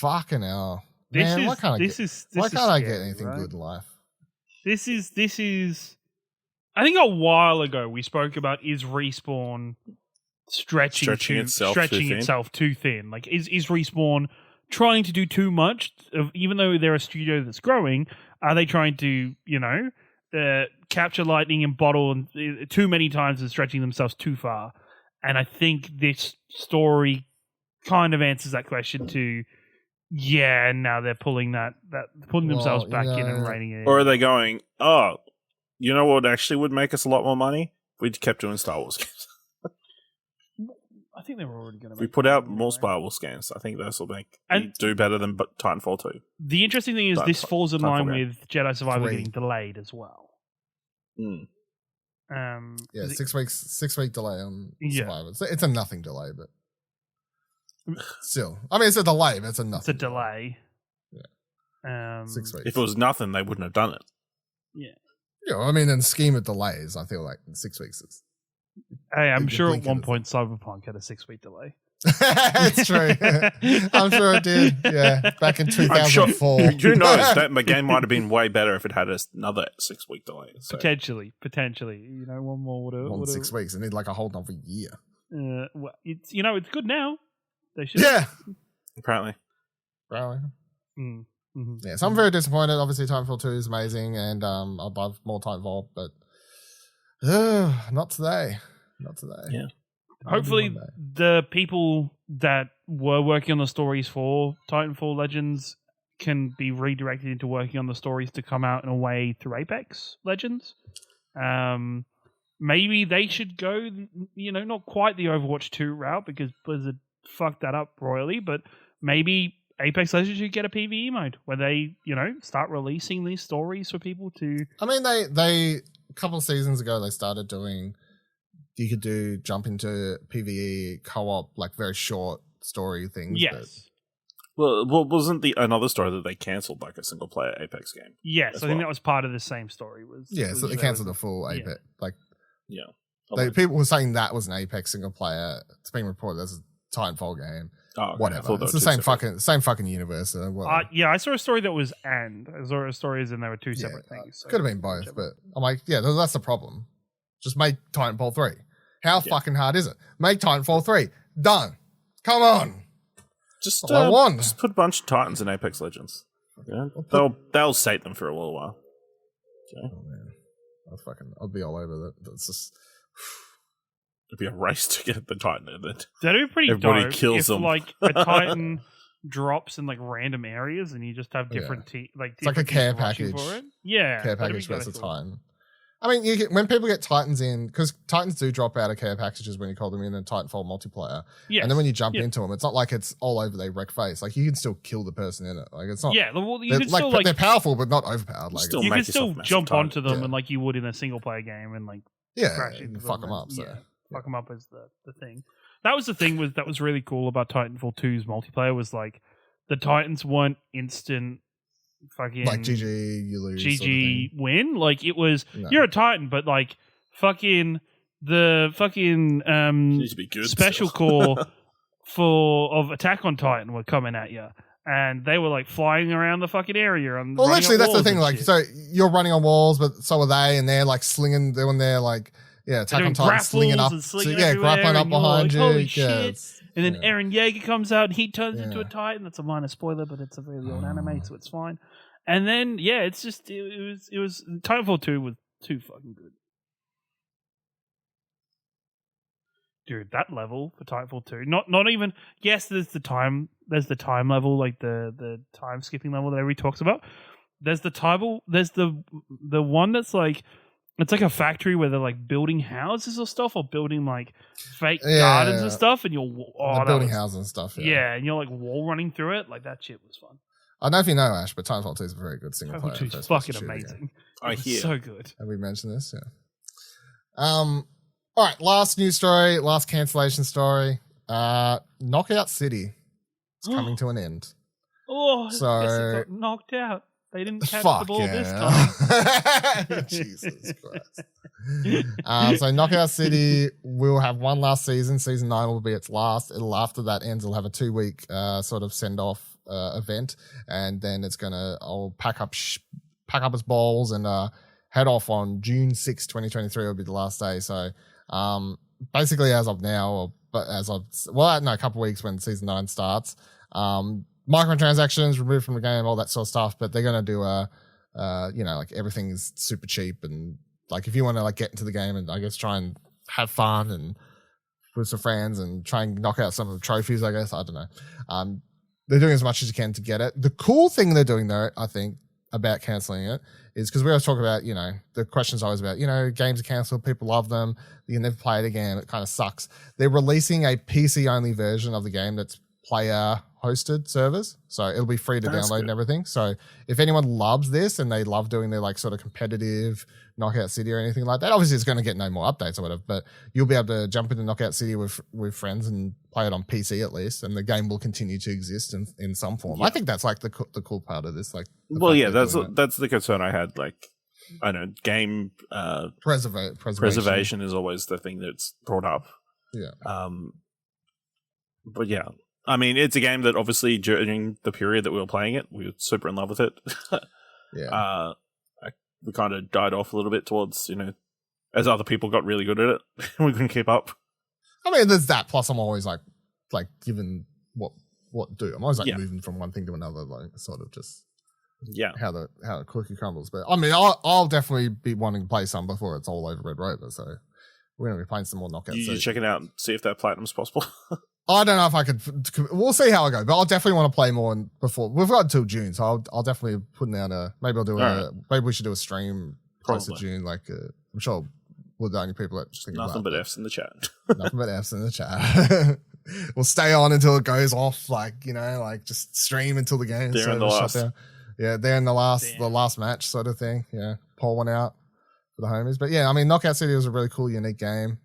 fucking hell, man. Why can't I get anything good in life? This is. I think a while ago we spoke about is Respawn stretching itself too thin. Like, is Respawn trying to do too much? Even though they're a studio that's growing, are they trying to, capture lightning in bottle and too many times and stretching themselves too far? And I think this story kind of answers that question too. Yeah, and now they're pulling themselves back in and reining it in. Or are they going, you know what actually would make us a lot more money? We'd kept doing Star Wars games. I think they were already going to. We put out more Star Wars games. I think those will do better than Titanfall 2. The interesting thing is this falls in line with Jedi Survivor getting delayed as well. Mm. 6 week delay on Survivor. It's a nothing delay, but still, I mean, it's a delay, but it's a nothing. It's a delay. Yeah. 6 weeks. If it was nothing, they wouldn't have done it. Yeah. Yeah, I mean, in the scheme of delays, I feel like 6 weeks is. Hey, I'm sure at one point Cyberpunk had a 6 week delay. It's true. I'm sure it did. Yeah, back in 2004. Who knows? That game might have been way better if it had another 6 week delay. So. Potentially. One more would have. More than 6 weeks. They need like a whole another year. Well, it's good now. They should. Yeah. Apparently. Mm. Mm-hmm. Yeah, so I'm very disappointed. Obviously, Titanfall 2 is amazing, and I'd love more Titanfall, but not today. Yeah. Hopefully, the people that were working on the stories for Titanfall Legends can be redirected into working on the stories to come out in a way through Apex Legends. Maybe they should go, not quite the Overwatch 2 route because Blizzard fucked that up royally, but maybe Apex Legends should get a PvE mode where they, start releasing these stories for people to. I mean, they a couple of seasons ago they started doing. You could jump into PvE co-op, like very short story things. Yes. Well, wasn't another story that they cancelled, like a single player Apex game? Yes, I think that was part of the same story. So they cancelled the full Apex. People were saying that was an Apex single player. It's being reported as a Titanfall game. Oh, okay. Whatever. It's the same fucking universe. Yeah, I saw a story that was I saw a story as in there were two separate things. So could have been both, but I'm like, yeah, that's the problem. Just make Titanfall 3. How fucking hard is it? Make Titanfall 3. Done. Come on. Just put a bunch of Titans in Apex Legends. Yeah, they'll sate them for a little while. Okay. Oh man, I'll be all over that. That's just. It'd be a race to get the Titan in it. That'd be pretty Everybody dope kills if them. like a Titan drops in like random areas and you just have different it's like a care package. For it. Yeah, care package versus Titan. I mean, when people get Titans in, because Titans do drop out of care packages when you call them in Titanfall multiplayer. Yes. And then when you jump into them, it's not like it's all over they wreck face. Like, you can still kill the person in it. Like, it's not. Yeah, well, you can still they're powerful, but not overpowered. Like, you can still jump onto them and like you would in a single player game and like crash into fuck them up. Fuck them up is the thing. That was the thing that was really cool about Titanfall 2's multiplayer was like the Titans weren't instant. Fucking like GG, you lose. GG win. Like it was you're a Titan, but like fucking the fucking special core of Attack on Titan were coming at you. And they were like flying around the fucking area. And well, actually, that's the thing. Like, so you're running on walls, but so are they, and they're like slinging, doing their like, Attack on Titan slinging up. Grappling up behind you. Holy shit. And then Eren Yeager comes out and he turns into a Titan. That's a minor spoiler, but it's a really old anime, so it's fine. And then, it's just, it was Titanfall 2 was too fucking good. Dude, that level for Titanfall 2, not even, yes, there's the time level, like the time skipping level that everybody talks about. There's the one that's like, it's like a factory where they're like building houses or stuff, or building like fake gardens and stuff, and you're building houses and stuff. Yeah, and you're like wall running through it. Like that shit was fun. I don't know if you know, Ash, but Titanfall 2 is a very good single player. Titanfall 2 is fucking amazing. I hear. So good. Have we mentioned this? Yeah. All right, last news story, last cancellation story. Knockout City is coming to an end. Oh, so it got knocked out. They didn't catch the ball this time. Jesus Christ. So Knockout City will have one last season. Season 9 will be its last. After that ends, it'll have a 2-week sort of send-off event, and then I'll pack up its balls and head off on June 6, 2023 will be the last day. So basically as of now, a couple of weeks when season 9 starts, microtransactions removed from the game, all that sort of stuff, but they're going to do like everything is super cheap, and like if you want to like get into the game and I guess try and have fun and with some friends and try and knock out some of the trophies, I guess, I don't know. They're doing as much as you can to get it. The cool thing they're doing though, I think, about cancelling it is because we always talk about, the question's always about, games are cancelled, people love them, you can never play it again, it kind of sucks. They're releasing a PC-only version of the game that's player-hosted servers, so it'll be free to download and everything. So if anyone loves this and they love doing their like sort of competitive Knockout City or anything like that, obviously it's going to get no more updates or whatever, but you'll be able to jump into Knockout City with friends and play it on PC at least, and the game will continue to exist in some form. I think that's like the cool part of this. Like, that's the concern I had. Like, I know game preservation is always the thing that's brought up. Yeah. But yeah, I mean, it's a game that obviously during the period that we were playing it, we were super in love with it. Yeah. We kind of died off a little bit towards, as other people got really good at it. We couldn't keep up. I mean, there's that. Plus, I'm always like given what do. I'm always like moving from one thing to another, like sort of just how the cookie crumbles. But I mean, I'll definitely be wanting to play some before it's all over Red Rover. So we're gonna be playing some more knockouts. You check it out and see if that platinum's possible. I don't know if I could. We'll see how I go, but I'll definitely want to play more before. We've got until June, so I'll definitely put down maybe I'll do maybe we should do a stream close to June. Like I'm sure we're the only people that think nothing but F's in the chat. Nothing but F's in the chat. We'll stay on until it goes off. Like just stream until the game. They're in the last. Yeah, they're in the last match sort of thing. Yeah, pull one out for the homies. But yeah, I mean, Knockout City was a really cool, unique game.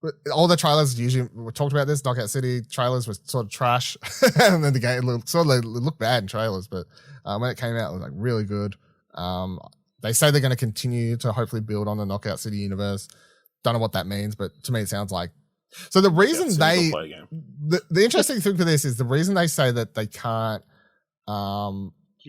But all the trailers usually we talked about this. Knockout City trailers were sort of trash, and then the game looked bad in trailers. But when it came out, it was like really good. They say they're going to continue to hopefully build on the Knockout City universe. don't know what that means, but to me it sounds like. So the reason the interesting thing for this is the reason they say that they can't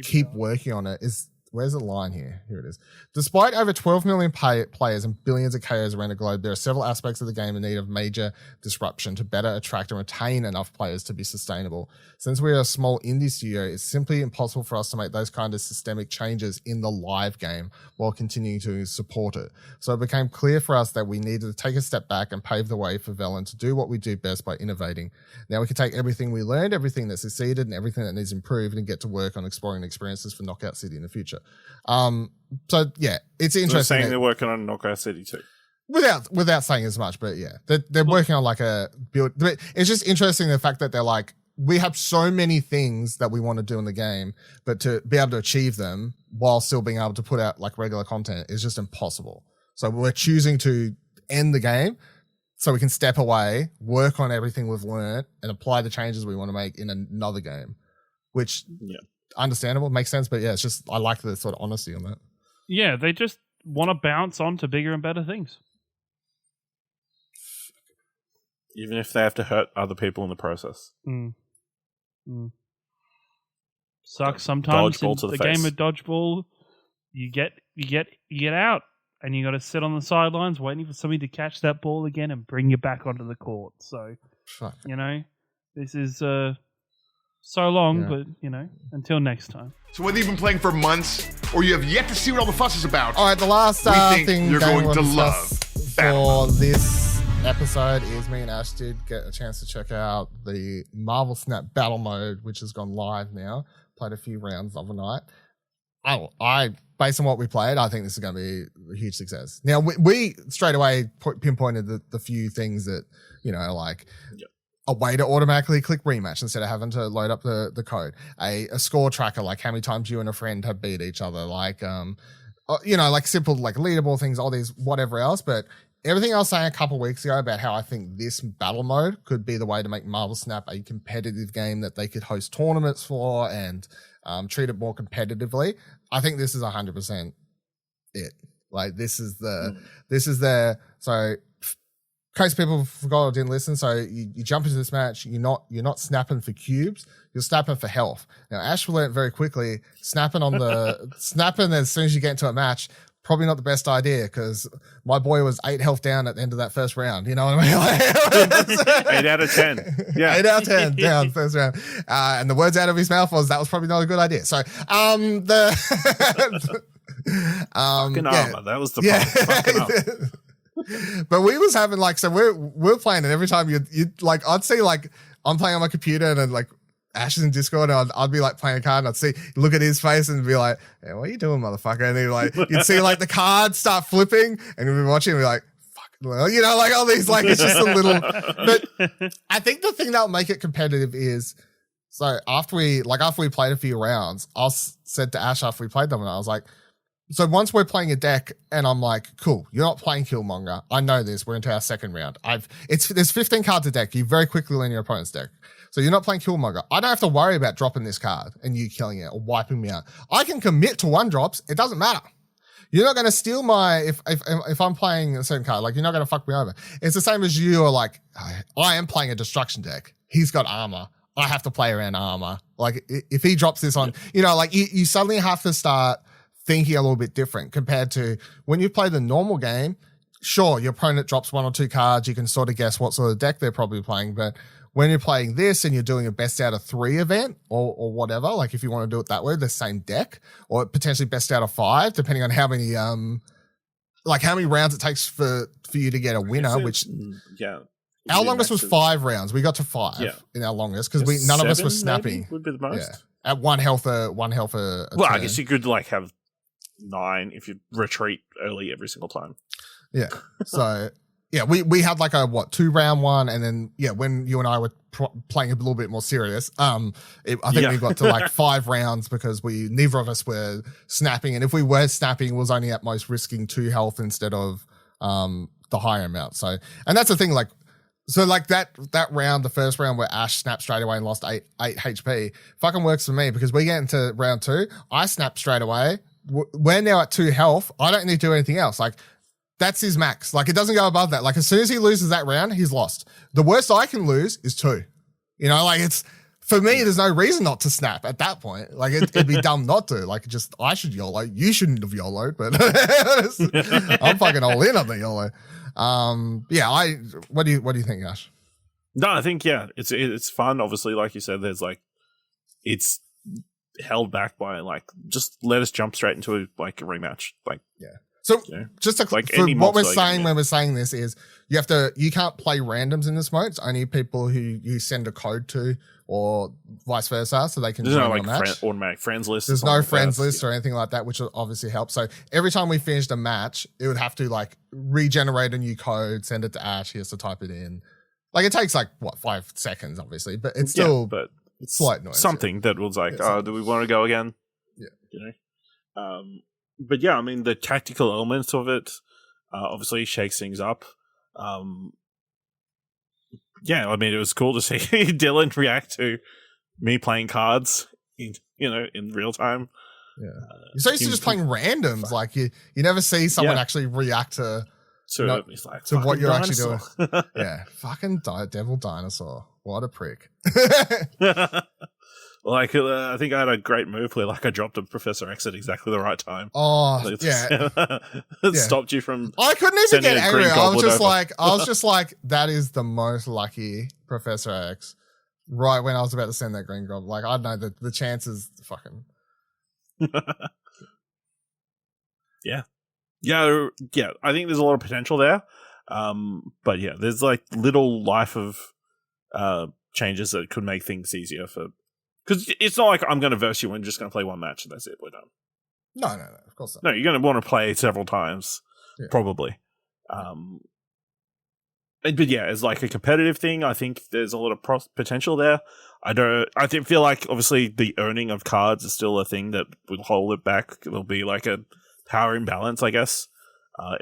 keep working on it is, where's the line here? Here it is. Despite over 12 million players and billions of KOs around the globe, there are several aspects of the game in need of major disruption to better attract and retain enough players to be sustainable. Since we are a small indie studio, it's simply impossible for us to make those kind of systemic changes in the live game while continuing to support it. So it became clear for us that we needed to take a step back and pave the way for Velen to do what we do best by innovating. Now we can take everything we learned, everything that succeeded, and everything that needs improved and get to work on exploring experiences for Knockout City in the future. So yeah, it's interesting. They're saying they're working on Knockout City too. Without saying as much, but yeah, they're working on like a build. But it's just interesting the fact that they're like, we have so many things that we want to do in the game, but to be able to achieve them while still being able to put out like regular content is just impossible. So we're choosing to end the game so we can step away, work on everything we've learned, and apply the changes we want to make in another game, which understandable, makes sense. But yeah, it's just, I like the sort of honesty on that. Yeah, they just want to bounce on to bigger and better things. Even if they have to hurt other people in the process. Sucks sometimes in the game of dodgeball. You get out and you got to sit on the sidelines waiting for somebody to catch that ball again and bring you back onto the court. So, this is so long, but, until next time. So whether you've been playing for months or you have yet to see what all the fuss is about, all right, the last thing you're going to love for this episode is me and Ash did get a chance to check out the Marvel Snap Battle Mode, which has gone live now. Played a few rounds overnight. I based on what we played, I think this is going to be a huge success. Now, we straight away pinpointed the few things that, a way to automatically click rematch instead of having to load up the code, a score tracker, like how many times you and a friend have beat each other, like, like simple, like leaderboard things, all these, whatever else. But everything I was saying a couple of weeks ago about how I think this battle mode could be the way to make Marvel Snap a competitive game that they could host tournaments for and treat it more competitively. I think this is 100% it. Like this is the, so in case people forgot or didn't listen, so you jump into this match, you're not snapping for cubes, you're snapping for health. Now Ash learned very quickly, snapping as soon as you get into a match, probably not the best idea, because my boy was 8 health down at the end of that first round. You know what I mean? 8 out of 10. Yeah. 8 out of 10 down first round. And the words out of his mouth was, that was probably not a good idea. So, fucking armor. That was the problem. Fucking armor. But we was having like, so we're playing, and every time you like, I'd see like, I'm playing on my computer and then like Ash is in Discord and I'd be like playing a card and I'd look at his face and be like, hey, what are you doing, motherfucker? And you'd see like the cards start flipping and we'd be watching and be like, fuck, like all these, like, it's just a little, but I think the thing that'll make it competitive is, so after we played a few rounds, I said to Ash after we played them, and I was like, so once we're playing a deck and I'm like, cool, you're not playing Killmonger. I know this. We're into our second round. There's 15 cards a deck. You very quickly learn your opponent's deck. So you're not playing Killmonger. I don't have to worry about dropping this card and you killing it or wiping me out. I can commit to 1 drops. It doesn't matter. You're not going to steal if I'm playing a certain card, like you're not going to fuck me over. It's the same as you are like, I am playing a destruction deck. He's got armor. I have to play around armor. Like if he drops this on, like you suddenly have to start thinking a little bit different compared to when you play the normal game. Sure, your opponent drops 1 or 2 cards. You can sort of guess what sort of deck they're probably playing. But when you're playing this and you're doing a best out of 3 event or whatever, like if you want to do it that way, the same deck, or potentially best out of 5, depending on how many rounds it takes for you to get a winner, which our longest was 5 rounds. We got to 5 in our longest because none of us were snapping. Would be the most. Yeah. At 1 health a well, turn. I guess you could like have 9 if you retreat early every single time. Yeah. So yeah, we had like a 2-round one, and then when you and I were playing a little bit more serious, I think we got to like 5 rounds because neither of us were snapping, and if we were snapping, it was only at most risking 2 health instead of the higher amount. So, and that's the thing, like. So like that round, the first round where Ash snapped straight away and lost 8 HP, fucking works for me because we get into round 2, I snap straight away. We're now at 2 health. I don't need to do anything else. Like That's his max. Like, it doesn't go above that. Like, as soon as he loses that round, he's lost. The worst I can lose is 2. You know, like, it's, for me, there's no reason not to snap at that point. Like, it'd be dumb not to. Like, just, I should YOLO. You shouldn't have YOLO'd, but I'm fucking all in on the YOLO. What do you think, Ash? No, I think, it's fun. Obviously, like you said, there's like, it's held back by like, just let us jump straight into a rematch. Like, So just to, like for what we're saying when we're saying this is you can't play randoms in this mode. It's only people who you send a code to or vice versa, so they can join your match. Automatic friends list. There's no friends list or anything like that, which will obviously help. So every time we finished a match, it would have to like regenerate a new code, send it to Ash. He has to type it in. Like it takes 5 seconds, obviously, but it's still it's slight noise. Something that was like, do we want to go again? Yeah, you know. But yeah, I mean, the tactical elements of it obviously shakes things up. I mean, it was cool to see Dylan react to me playing cards in real time. Yeah, you're so used to just playing randoms. Like you never see someone actually react to what you're actually doing. Yeah, fucking devil dinosaur. What a prick. Like, I think I had a great move where, like, I dropped a Professor X at exactly the right time. Oh, yeah. It stopped you from. I couldn't even get angry. I was just like, that is the most lucky Professor X. Right when I was about to send that green goblin, like I don't know the chances, fucking. Yeah. I think there's a lot of potential there, but yeah, there's like little life of changes that could make things easier for. Because it's not like I'm going to verse you and just going to play one match and that's it, we're done. No, of course not. No, you're going to want to play several times, probably. But yeah, as like a competitive thing, I think there's a lot of potential there. I feel like obviously the earning of cards is still a thing that will hold it back. There'll be like a power imbalance, I guess.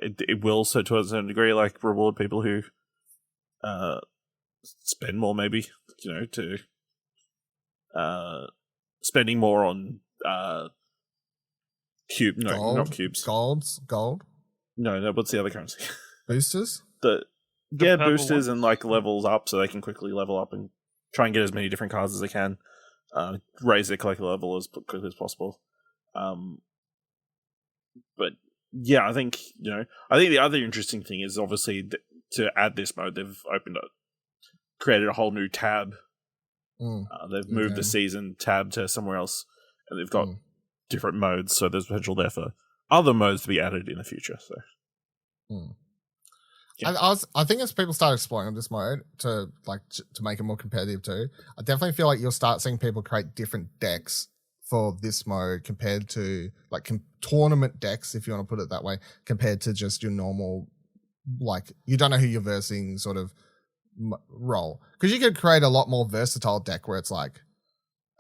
It will, so to a certain degree, like reward people who spend more, maybe, to spending more on not cubes. Gold? No, what's the other currency? Boosters? Boosters and like levels up so they can quickly level up and try and get as many different cards as they can. Raise their collector level as quickly as possible. But yeah, I think the other interesting thing is obviously to add this mode, they've created a whole new tab. They've moved the season tab to somewhere else, and they've got different modes, so there's potential there for other modes to be added in the future. So, I think as people start exploring this mode to make it more competitive too, I definitely feel like you'll start seeing people create different decks for this mode compared to like tournament decks, if you want to put it that way, compared to just your normal, like you don't know who you're versing sort of role, because you could create a lot more versatile deck where it's like,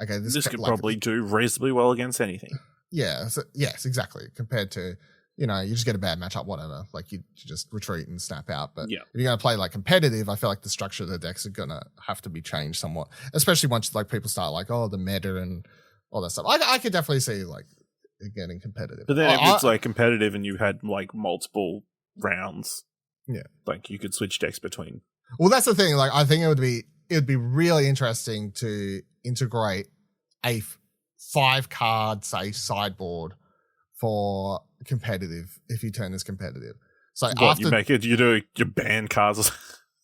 okay, this could probably do reasonably well against anything. Yes, exactly. Compared to you just get a bad matchup, whatever. Like you just retreat and snap out. But if you're going to play like competitive, I feel like the structure of the decks are going to have to be changed somewhat, especially once like people start like the meta and all that stuff. I could definitely see like it getting competitive. But then if it's like competitive and you had like multiple rounds, like you could switch decks between. Well, that's the thing. Like, I think it would be really interesting to integrate a 5-card, say, sideboard for competitive. If you turn this competitive, so you make it, you ban cards.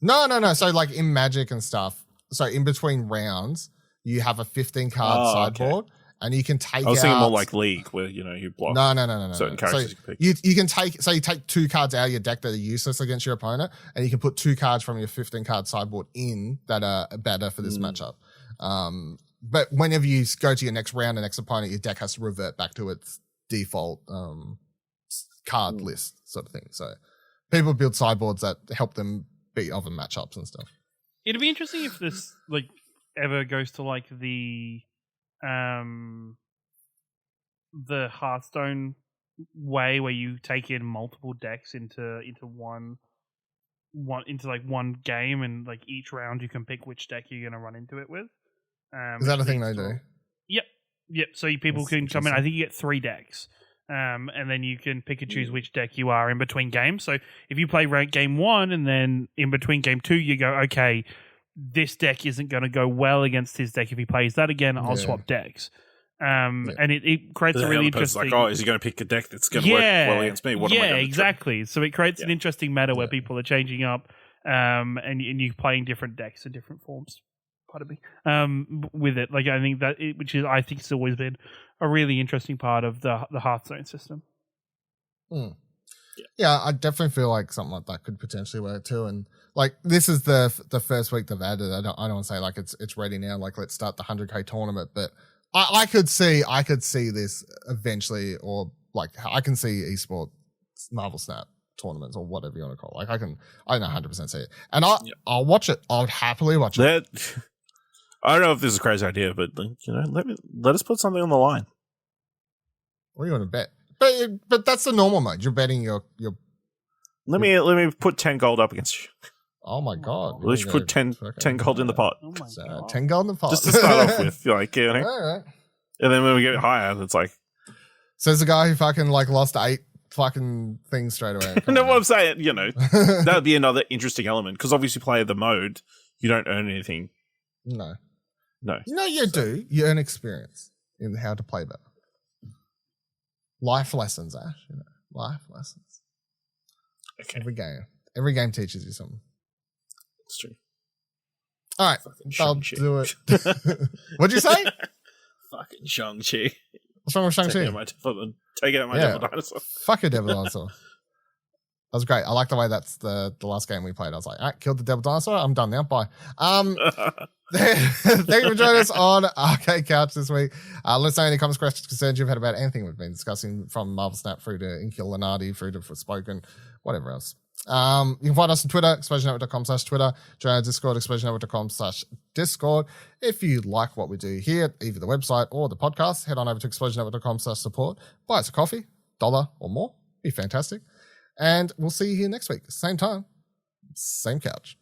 No. So like in Magic and stuff. So in between rounds, you have a 15-card sideboard. And you can take. I was thinking more like League, where you block. No. Certain characters so you can take. So you take 2 cards out of your deck that are useless against your opponent, and you can put 2 cards from your 15-card sideboard in that are better for this matchup. But whenever you go to your next round, the next opponent, your deck has to revert back to its default card list, sort of thing. So people build sideboards that help them beat other matchups and stuff. It'd be interesting if this like ever goes to like the Hearthstone way where you take in multiple decks into one game, and like each round you can pick which deck you're going to run into it with. Is that a thing they do? Yep. So people can come in. I think you get 3 decks, and then you can pick and choose which deck you are in between games. So if you play rank game 1 and then in between game 2, you go, okay, this deck isn't going to go well against his deck. If he plays that again, I'll swap decks. And it creates a really interesting... like, is he going to pick a deck that's going to work well against me? What am I exactly. So it creates an interesting meta where people are changing up and you're playing different decks in different forms. Pardon me. With it. Like, I think that... I think it's always been a really interesting part of the Hearthstone system. Yeah, I definitely feel like something like that could potentially work too. And like, this is the first week they've added. I don't want to say like it's ready now. Like, let's start the 100K tournament, but I could see this eventually, or like I can see esports Marvel Snap tournaments or whatever you want to call it. Like, I can 100% see it, and I'll watch it. I'll happily watch it. I don't know if this is a crazy idea, but let us put something on the line. What do you want to bet? But that's the normal mode. You're betting your. Let me put 10 gold up against you. Oh my god! Let's put 10 gold in the pot. Oh my god. 10 gold in the pot. Just to start off with, like, All right. And then when we get higher, it's like. Says the guy who fucking like lost 8 fucking things straight away. No, what I'm saying, that would be another interesting element, because obviously, play the mode, you don't earn anything. No. You do. You earn experience in how to play better. Life lessons, Ash. Life lessons. Okay. Every game teaches you something. It's true. All right, I'll do it. What'd you say? Fucking Shang-Chi. What's wrong with Shang-Chi? Take it out my devil dinosaur. Fuck your devil dinosaur. That was great. I like the way that's the last game we played. I was like, all right, killed the devil dinosaur. I'm done now. Bye. Thank you for joining us on Arcade Couch this week. Let us know any comments, questions, concerns you've had about anything we've been discussing, from Marvel Snap through to Inkulinati, through to Forspoken, whatever else. You can find us on Twitter, explosionnetwork.com/Twitter. Join our Discord, explosionnetwork.com/Discord. If you like what we do here, either the website or the podcast, head on over to explosionnetwork.com/support. Buy us a coffee, $1 or more. Be fantastic. And we'll see you here next week. Same time, same couch.